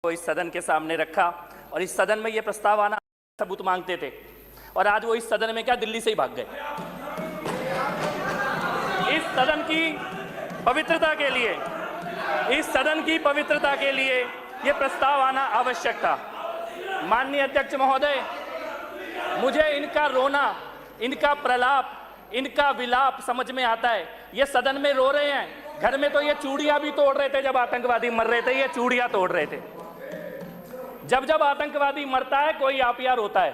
को इस सदन के सामने रखा और इस सदन में ये प्रस्ताव आना सबूत मांगते थे और आज वो इस सदन में क्या दिल्ली से ही भाग गए। इस सदन की पवित्रता के लिए, इस सदन की पवित्रता के लिए ये प्रस्ताव आना आवश्यक था। माननीय अध्यक्ष महोदय, मुझे इनका रोना, इनका प्रलाप, इनका विलाप समझ में आता है। ये सदन में रो रहे हैं, घर में तो ये चूड़ियां भी तोड़ रहे थे जब आतंकवादी मर रहे थे, ये चूड़ियां तोड़ रहे थे। जब जब आतंकवादी मरता है कोई आपिया रोता है,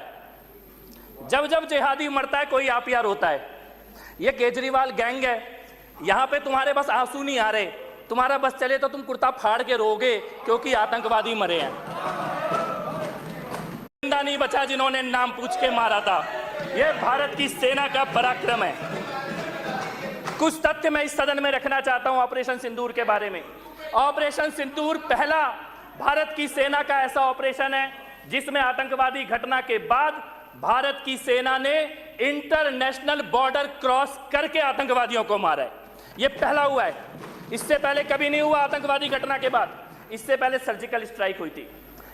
जब जब जिहादी मरता है कोई आपिया रोता है। ये केजरीवाल गैंग है, यहां पे तुम्हारे बस आंसू नहीं आ रहे, तुम्हारा बस चले तो तुम कुर्ता फाड़ के रोगे क्योंकि आतंकवादी मरे हैं। जिंदा नहीं बचा जिन्होंने नाम पूछ के मारा था। यह भारत की सेना का पराक्रम है। कुछ तथ्य मैं इस सदन में रखना चाहता हूं ऑपरेशन सिंदूर के बारे में। ऑपरेशन सिंदूर पहला भारत की सेना का ऐसा ऑपरेशन है जिसमें आतंकवादी घटना के बाद भारत की सेना ने इंटरनेशनल बॉर्डर क्रॉस करके आतंकवादियों को मारा है। यह पहला हुआ है, इससे पहले कभी नहीं हुआ आतंकवादी घटना के बाद। इससे पहले सर्जिकल स्ट्राइक हुई थी।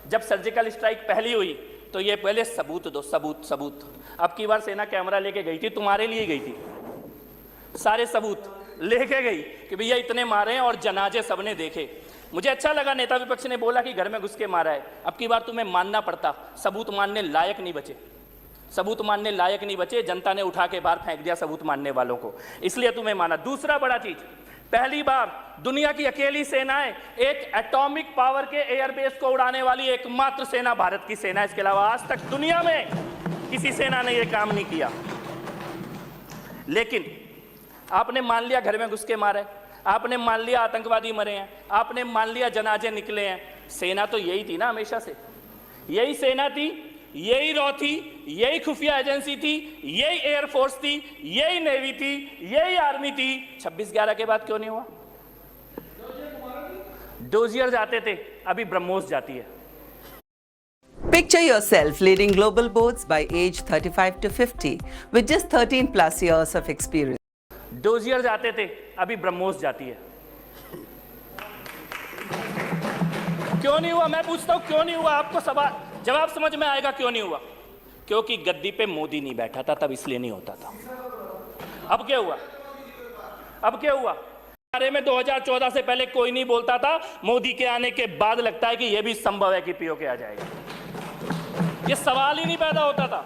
जब सर्जिकल स्ट्राइक पहली हुई तो ये पहले सबूत दो, सबूत सबूत। अब की बार सेना कैमरा लेके गई थी, तुम्हारे लिए गई थी, सारे सबूत लेके गई कि भैया इतने मारे हैं और जनाजे सबने देखे। मुझे अच्छा लगा नेता विपक्ष ने बोला कि घर में घुस के मारा है। अब की बार तुम्हें मानना पड़ता, सबूत मानने लायक नहीं बचे, सबूत मानने लायक नहीं बचे। जनता ने उठा के बाहर फेंक दिया सबूत मानने वालों को, इसलिए तुम्हें माना। दूसरा बड़ा चीज, पहली बार दुनिया की अकेली सेनाएं एक एटॉमिक पावर के एयरबेस को उड़ाने वाली एकमात्र सेना भारत की सेना। इसके अलावा आज तक दुनिया में किसी सेना ने यह काम नहीं किया। लेकिन आपने मान लिया घर में घुस के मारे, आपने मान लिया आतंकवादी मरे हैं, आपने मान लिया जनाजे निकले हैं। सेना तो यही थी ना हमेशा से, यही सेना थी, यही रॉ थी, यही खुफिया एजेंसी थी, यही एयरफोर्स थी, यही नेवी थी, यही आर्मी थी। 26/11 के बाद क्यों नहीं हुआ? डोजियर जाते थे, अभी ब्रह्मोस जाती है। Picture yourself leading global boards by age 35 to 50 with just 13+ years of experience. Dossier जाते थे, अभी ब्रह्मोस जाती है। क्यों नहीं हुआ? मैं पूछता हूं क्यों नहीं हुआ? आपको सवाल जवाब समझ में आएगा क्यों नहीं हुआ। क्योंकि गद्दी पे मोदी नहीं बैठा था, तब इसलिए नहीं होता था। अब क्या हुआ? अब क्या हुआ? बारे में 2014 से पहले कोई नहीं बोलता था, मोदी के आने के बाद लगता है कि यह भी संभव है कि पीओके आ जाएगा। ये सवाल ही नहीं पैदा होता था।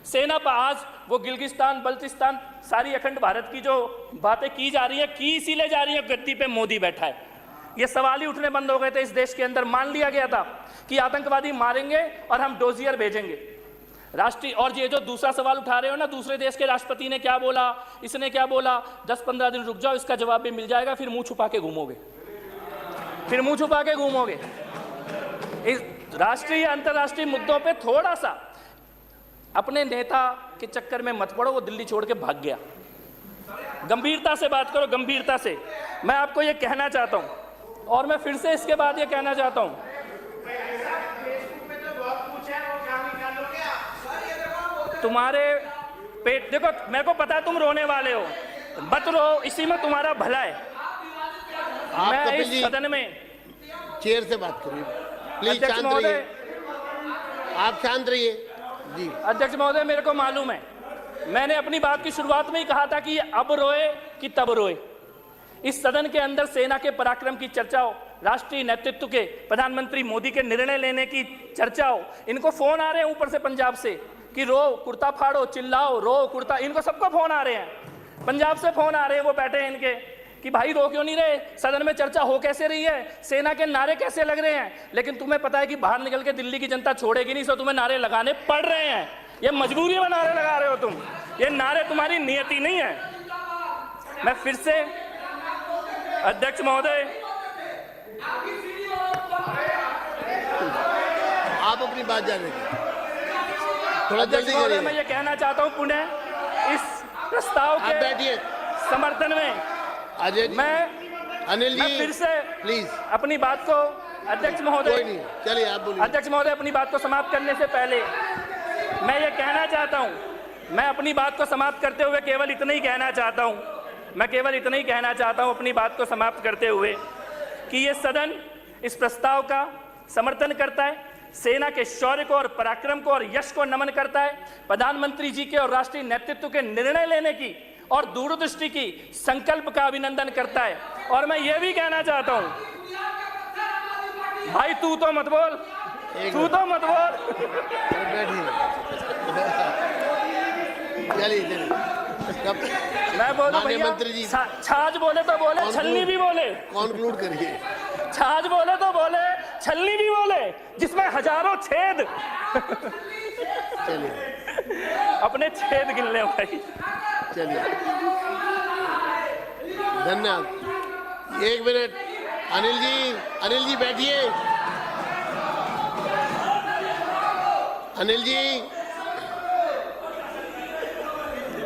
सेना पर आज वो गिलगिस्तान, बल्तिस्तान, सारी अखंड भारत की जो बातें की जा रही है, की इसीलिए जा रही है गद्दी पे मोदी बैठा है। ये सवाल ही उठने बंद हो गए थे इस देश के अंदर। मान लिया गया था कि आतंकवादी मारेंगे और हम डोजियर भेजेंगे राष्ट्रीय। और ये जो दूसरा सवाल उठा रहे हो ना, दूसरे देश के राष्ट्रपति ने क्या बोला, इसने क्या बोला, 10-15 दिन रुक जाओ, इसका जवाब भी मिल जाएगा। फिर मुंह छुपा के घूमोगे, फिर मुंह छुपा के घूमोगे। इस राष्ट्रीय अंतर्राष्ट्रीय मुद्दों पे थोड़ा सा अपने नेता के चक्कर में मत पड़ो। वो दिल्ली छोड़ के भाग गया। गंभीरता से बात करो, गंभीरता से। मैं आपको ये कहना चाहता हूं और मैं फिर से इसके बाद ये कहना चाहता हूं, तुम्हारे पेट देखो, मेरे को पता है तुम रोने वाले हो, मत रो, इसी में तुम्हारा भला है। मैं इस सदन में चेयर से बात करिए प्लीज, अध्यक्ष शांत महोदय, रहिए, आप शांत रहिए जी। अध्यक्ष महोदय, मेरे को मालूम है, मैंने अपनी बात की शुरुआत में ही कहा था कि अब रोए कि तब रोए। इस सदन के अंदर सेना के पराक्रम की चर्चा हो, राष्ट्रीय नेतृत्व के, प्रधानमंत्री मोदी के निर्णय लेने की चर्चा हो। इनको फोन आ रहे हैं ऊपर से पंजाब से कि रो, कुर्ता फाड़ो, चिल्लाओ, रो, कुर्ता। इनको सबको फोन आ रहे हैं, पंजाब से फोन आ रहे हैं, वो बैठे हैं इनके कि भाई रो क्यों नहीं रहे, सदन में चर्चा हो कैसे रही है, सेना के नारे कैसे लग रहे हैं। लेकिन तुम्हें पता है कि बाहर निकल के दिल्ली की जनता छोड़ेगी नहीं, सो तुम्हें नारे लगाने पड़ रहे हैं। ये मजबूरी में नारे लगा रहे हो तुम, ये नारे तुम्हारी नियति नहीं है। मैं फिर से अध्यक्ष महोदय, आप अपनी बात जाने थोड़ा जल्दी करिए। मैं ये कहना चाहता हूं पुनः इस प्रस्ताव के समर्थन में मैं अनिल जी फिर से प्लीज अपनी बात को, अध्यक्ष महोदय, कोई नहीं, चलिए आप बोलिए। अध्यक्ष महोदय, अपनी बात को समाप्त करने से पहले मैं ये कहना चाहता हूं, मैं अपनी बात को समाप्त करते हुए केवल इतना ही कहना चाहता हूं, मैं केवल इतना ही कहना चाहता हूं अपनी बात को समाप्त करते हुए कि ये सदन इस प्रस्ताव का समर्थन करता है, सेना के शौर्य को और पराक्रम को और यश को नमन करता है, प्रधानमंत्री जी के और राष्ट्रीय नेतृत्व के निर्णय लेने की और दूरदृष्टि की संकल्प का अभिनंदन करता है। और मैं ये भी कहना चाहता हूं, भाई तू तो मत बोल, तू तो मत बोल। चलिए मैं बोलूं माननीय भैया, मंत्री जी, छाछ बोले तो बोले, छलनी भी बोले। कॉन्क्लूड करिए। छाछ बोले तो बोले, छलनी भी बोले, जिसमें हजारों छेद। चलिए अपने छेद गिन ले भाई। चलिए, धन्यवाद। 1 मिनट, अनिल जी बैठिए। अनिल जी,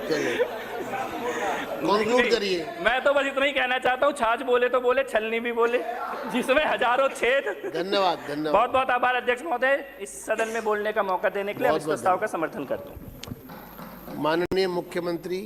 चलिए कॉन्क्लूड करिए। मैं तो बस इतना ही कहना चाहता हूँ, छाछ बोले तो बोले, छलनी भी बोले, जिसमें हजारों छेद। धन्यवाद, धन्यवाद। बहुत बहुत आभार अध्यक्ष महोदय, इस सदन में बोलने का मौका देने के लिए। हम इस प्रस्ताव का समर्थन करते हैं। माननीय मुख्यमंत्री